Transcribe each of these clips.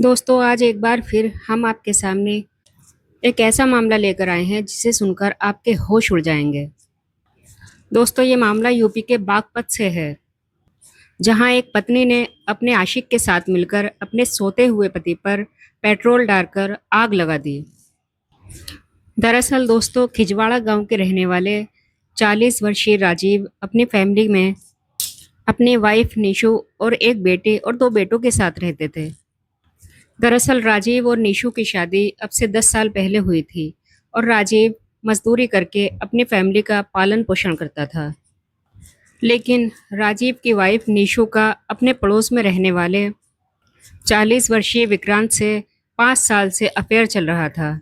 दोस्तों, आज एक बार फिर हम आपके सामने एक ऐसा मामला लेकर आए हैं जिसे सुनकर आपके होश उड़ जाएंगे। दोस्तों, ये मामला यूपी के बागपत से है, जहां एक पत्नी ने अपने आशिक के साथ मिलकर अपने सोते हुए पति पर पेट्रोल डालकर आग लगा दी। दरअसल दोस्तों, खिजवाड़ा गांव के रहने वाले 40 वर्षीय राजीव अपनी फैमिली में अपनी वाइफ निशु और एक बेटे और दो बेटों के साथ रहते थे। दरअसल राजीव और निशु की शादी अब से 10 साल पहले हुई थी और राजीव मजदूरी करके अपनी फैमिली का पालन पोषण करता था। लेकिन राजीव की वाइफ निशु का अपने पड़ोस में रहने वाले 40 वर्षीय विक्रांत से 5 साल से अफेयर चल रहा था।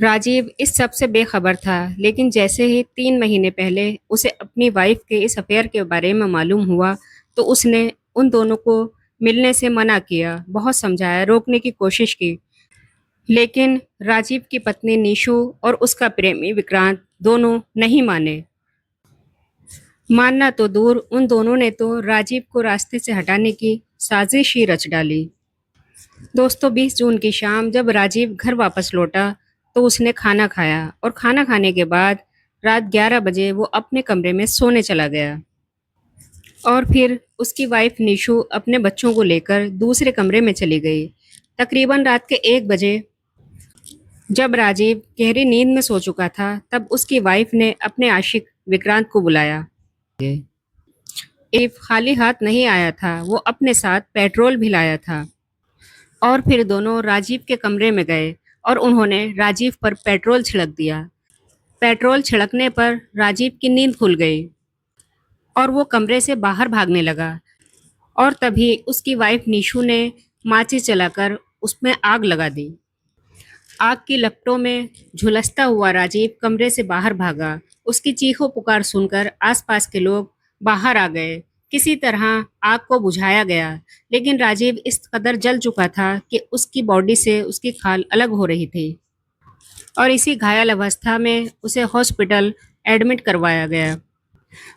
राजीव इस सब से बेखबर था, लेकिन जैसे ही 3 महीने पहले उसे अपनी वाइफ के इस अफेयर के बारे में मालूम हुआ, तो उसने उन दोनों को मिलने से मना किया, बहुत समझाया, रोकने की कोशिश की। लेकिन राजीव की पत्नी निशु और उसका प्रेमी विक्रांत दोनों नहीं माने। मानना तो दूर, उन दोनों ने तो राजीव को रास्ते से हटाने की साजिश ही रच डाली। दोस्तों, 20 जून की शाम जब राजीव घर वापस लौटा तो उसने खाना खाया और खाना खाने के बाद रात 11 बजे वो अपने कमरे में सोने चला गया। और फिर उसकी वाइफ निशु अपने बच्चों को लेकर दूसरे कमरे में चली गई। तकरीबन रात के 1 बजे जब राजीव गहरी नींद में सो चुका था, तब उसकी वाइफ ने अपने आशिक विक्रांत को बुलाया। एक खाली हाथ नहीं आया था, वो अपने साथ पेट्रोल भी लाया था। और फिर दोनों राजीव के कमरे में गए और उन्होंने राजीव पर पेट्रोल छिड़क दिया। पेट्रोल छिड़कने पर राजीव की नींद खुल गई और वो कमरे से बाहर भागने लगा। और तभी उसकी वाइफ निशु ने माचिस जलाकर उसमें आग लगा दी। आग की लपटों में झुलसता हुआ राजीव कमरे से बाहर भागा। उसकी चीखों पुकार सुनकर आसपास के लोग बाहर आ गए। किसी तरह आग को बुझाया गया, लेकिन राजीव इस कदर जल चुका था कि उसकी बॉडी से उसकी खाल अलग हो रही थी और इसी घायल अवस्था में उसे हॉस्पिटल एडमिट करवाया गया।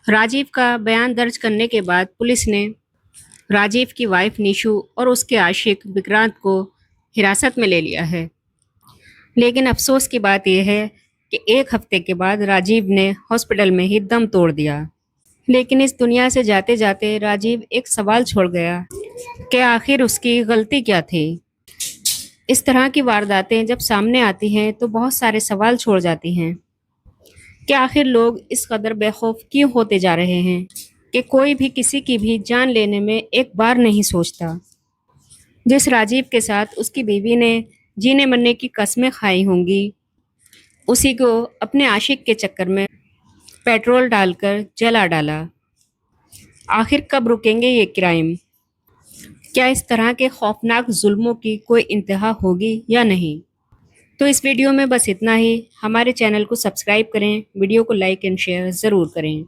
राजीव का बयान दर्ज करने के बाद पुलिस ने राजीव की वाइफ निशु और उसके आशिक विक्रांत को हिरासत में ले लिया है। लेकिन अफसोस की बात यह है कि 1 हफ्ते के बाद राजीव ने हॉस्पिटल में ही दम तोड़ दिया। लेकिन इस दुनिया से जाते जाते राजीव एक सवाल छोड़ गया कि आखिर उसकी गलती क्या थी। इस तरह की वारदातें जब सामने आती हैं तो बहुत सारे सवाल छोड़ जाती हैं कि आखिर लोग इस कदर बेखौफ क्यों होते जा रहे हैं कि कोई भी किसी की भी जान लेने में एक बार नहीं सोचता। जिस राजीव के साथ उसकी बीवी ने जीने मरने की कस्में खाई होंगी, उसी को अपने आशिक के चक्कर में पेट्रोल डालकर जला डाला। आखिर कब रुकेंगे ये क्राइम? क्या इस तरह के खौफनाक जुल्मों की कोई इंतहा होगी या नहीं? तो इस वीडियो में बस इतना ही। हमारे चैनल को सब्सक्राइब करें, वीडियो को लाइक एंड शेयर ज़रूर करें।